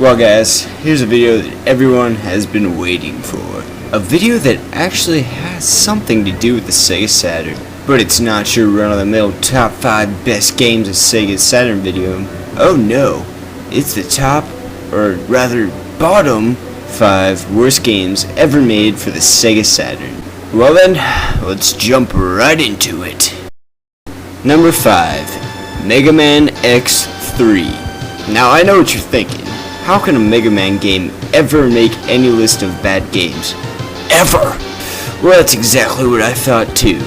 Well guys, here's a video that everyone has been waiting for. A video that actually has something to do with the Sega Saturn. But it's not your run-of-the-mill top 5 best games of Sega Saturn video. Oh no, it's the top, or rather bottom 5 worst games ever made for the Sega Saturn. Well then, let's jump right into it. Number 5, Mega Man X3. Now I know what you're thinking. How can a Mega Man game ever make any list of bad games? Ever! Well, that's exactly what I thought too.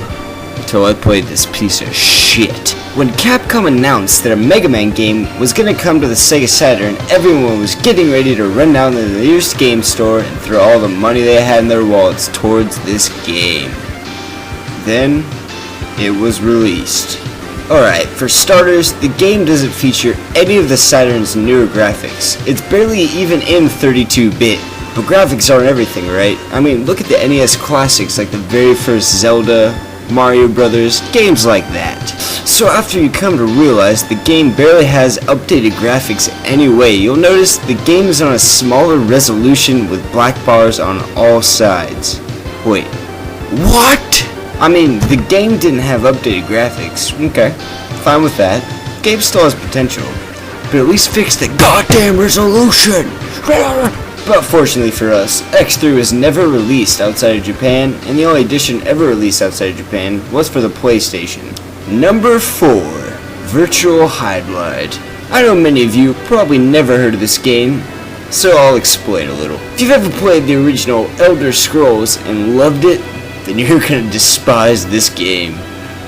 Until I played this piece of shit. When Capcom announced that a Mega Man game was gonna come to the Sega Saturn, everyone was getting ready to run down to the nearest game store and throw all the money they had in their wallets towards this game. Then, it was released. Alright, for starters, the game doesn't feature any of the Saturn's newer graphics. It's barely even in 32-bit, but graphics aren't everything, right? I mean, look at the NES classics like the very first Zelda, Mario Brothers, games like that. So after you come to realize the game barely has updated graphics anyway, you'll notice the game is on a smaller resolution with black bars on all sides. Wait, what? I mean, the game didn't have updated graphics. Okay, fine with that. The game still has potential. But at least fix the goddamn resolution! But fortunately for us, X3 was never released outside of Japan, and the only edition ever released outside of Japan was for the PlayStation. Number 4, Virtual Hydlide. I know many of you probably never heard of this game, so I'll explain a little. If you've ever played the original Elder Scrolls and loved it, then you're gonna despise this game.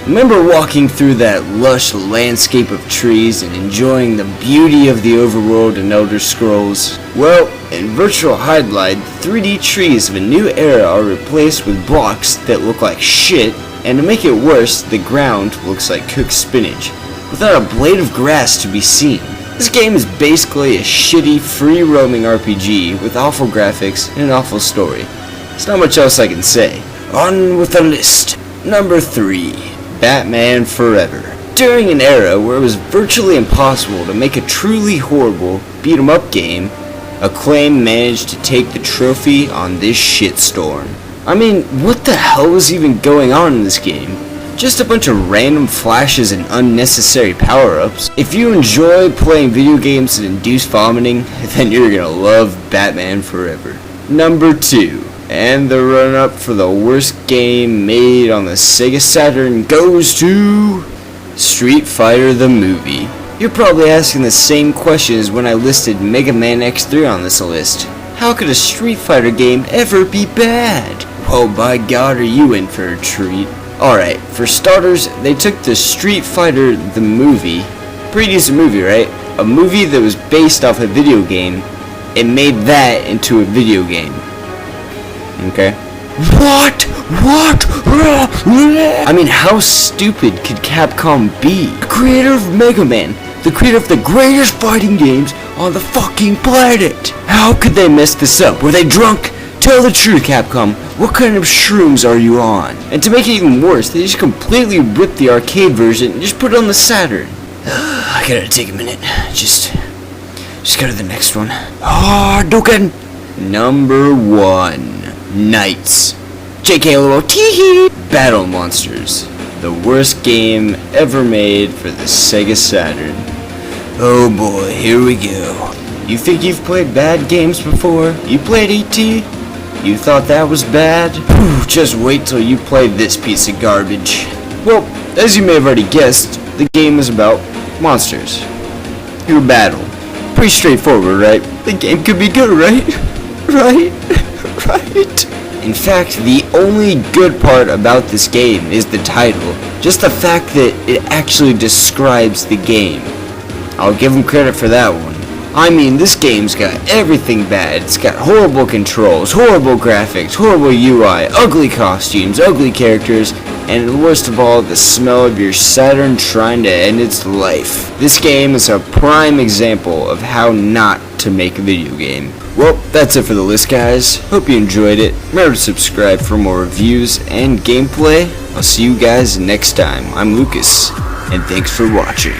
Remember walking through that lush landscape of trees and enjoying the beauty of the overworld in Elder Scrolls? Well, in Virtual Hydlide, 3D trees of a new era are replaced with blocks that look like shit, and to make it worse, the ground looks like cooked spinach, without a blade of grass to be seen. This game is basically a shitty, free-roaming RPG with awful graphics and an awful story. There's not much else I can say. On with the list. Number 3, Batman Forever. During an era where it was virtually impossible to make a truly horrible beat-em-up game, Acclaim managed to take the trophy on this shitstorm. I mean, what the hell was even going on in this game? Just a bunch of random flashes and unnecessary power-ups. If you enjoy playing video games that induce vomiting, then you're gonna love Batman Forever. Number 2. And the run-up for the worst game made on the Sega Saturn goes to Street Fighter the movie. You're probably asking the same question as when I listed Mega Man X3 on this list. How could a Street Fighter game ever be bad? Well, by God, are you in for a treat. Alright, for starters, they took the Street Fighter the movie, pretty decent movie, right? A movie that was based off a video game, and made that into a video game. Okay. What? I mean, how stupid could Capcom be? The creator of Mega Man, the creator of the greatest fighting games on the fucking planet. How could they mess this up? Were they drunk? Tell the truth, Capcom. What kind of shrooms are you on? And to make it even worse, they just completely ripped the arcade version and just put it on the Saturn. I gotta take a minute. Just go to the next one. Hadouken! Number 1. Knights. JK little teehee. Battle Monsters. The worst game ever made for the Sega Saturn. Oh boy, here we go. You think you've played bad games before? You played E.T.? You thought that was bad? Just wait till you play this piece of garbage. Well, as you may have already guessed, the game is about monsters. Your battle. Pretty straightforward, right? The game could be good, right? Right? In fact, the only good part about this game is the title. Just the fact that it actually describes the game. I'll give them credit for that one. I mean, this game's got everything bad. It's got horrible controls, horrible graphics, horrible UI, ugly costumes, ugly characters, and worst of all, the smell of your Saturn trying to end its life. This game is a prime example of how not to make a video game. Well, that's it for the list, guys. Hope you enjoyed it. Remember to subscribe for more reviews and gameplay. I'll see you guys next time. I'm Lucas, and thanks for watching.